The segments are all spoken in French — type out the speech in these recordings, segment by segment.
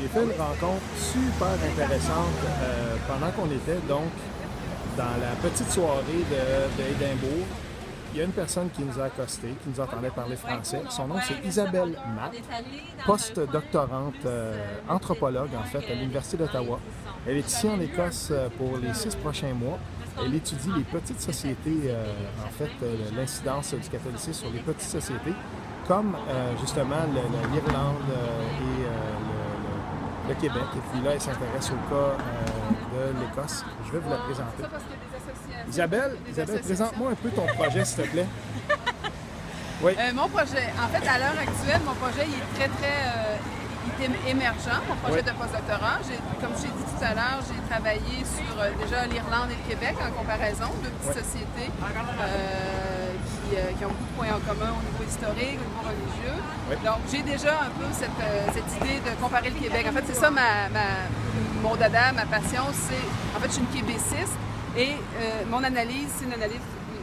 J'ai fait une rencontre super intéressante pendant qu'on était donc dans la petite soirée d'Édimbourg. Il y a une personne qui nous a accostés, qui nous entendait parler français. Son nom, c'est Isabelle Matt, post-doctorante anthropologue, en fait, à l'Université d'Ottawa. Elle est ici en Écosse pour les 6 prochains mois. Elle étudie les petites sociétés, en fait, l'incidence du catholicisme sur les petites sociétés, comme justement l'Irlande et le Québec. Et puis là, elle s'intéresse au cas de l'Écosse. Je vais vous la présenter. Isabelle, présente-moi un peu ton projet, s'il te plaît. Oui. Mon projet, en fait, à l'heure actuelle, mon projet il est il est émergent, mon projet de postdoctorat. Comme je t'ai dit tout à l'heure, j'ai travaillé sur déjà l'Irlande et le Québec en comparaison, deux petites sociétés qui ont beaucoup de points en commun au niveau historique, au niveau religieux. Donc, j'ai déjà un peu cette idée de comparer le Québec. En fait, c'est ça mon dada, ma passion. En fait, je suis une québéciste et mon analyse, c'est une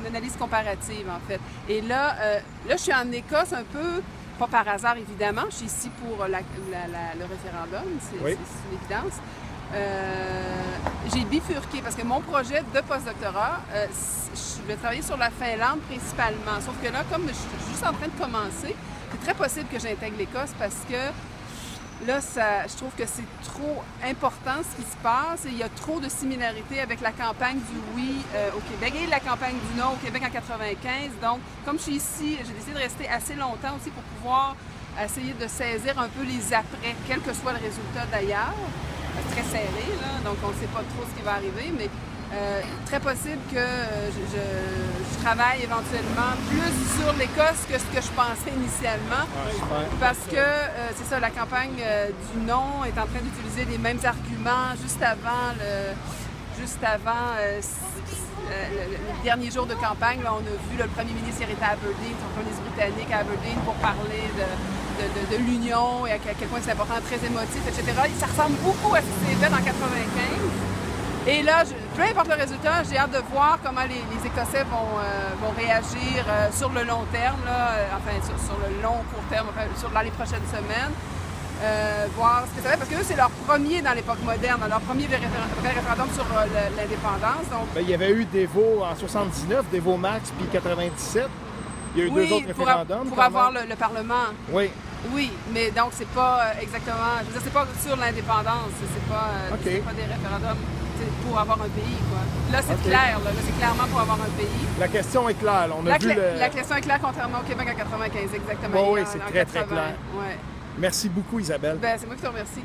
analyse comparative, en fait. Et là, je suis en Écosse un peu, pas par hasard, évidemment. Je suis ici pour le référendum, c'est une évidence. J'ai bifurqué parce que mon projet de postdoctorat, je vais travailler sur la Finlande principalement. Sauf que là, comme je suis juste en train de commencer, c'est très possible que j'intègre l'Écosse parce que là, je trouve que c'est trop important ce qui se passe et il y a trop de similarités avec la campagne du oui au Québec et la campagne du non au Québec en 1995. Donc, comme je suis ici, j'ai décidé de rester assez longtemps aussi pour pouvoir essayer de saisir un peu les après, quel que soit le résultat d'ailleurs. C'est très serré, là, donc on ne sait pas trop ce qui va arriver, mais très possible que je travaille éventuellement plus sur l'Écosse que ce que je pensais initialement. Parce que c'est ça, la campagne du non est en train d'utiliser les mêmes arguments juste avant le dernier jour de campagne. Là, on a vu le premier ministre qui était à Aberdeen, son premier ministre britannique à Aberdeen pour parler de l'union et à quel point c'est important, très émotif, etc. Ça ressemble beaucoup à ce qui s'est fait en 1995. Et là, peu importe le résultat, j'ai hâte de voir comment les Écossais vont réagir sur le long terme, là, enfin sur le long, court terme, enfin, dans les prochaines semaines. Voir ce que ça fait, parce que eux, c'est leur premier dans l'époque moderne, leur premier vrai référendum sur l'indépendance. Donc... il y avait eu Devo en 79, Devo Max, puis 97. Il y a eu deux autres référendums. Pour avoir le Parlement. Oui. Oui, mais donc c'est pas exactement, je veux dire, c'est pas sur l'indépendance, c'est pas des référendums pour avoir un pays, quoi. Là, c'est clair, là, c'est clairement pour avoir un pays. La question est claire, la question est claire, contrairement au Québec en 95, exactement. Oui, c'est très, très clair. Ouais. Merci beaucoup, Isabelle. Ben, c'est moi qui te remercie.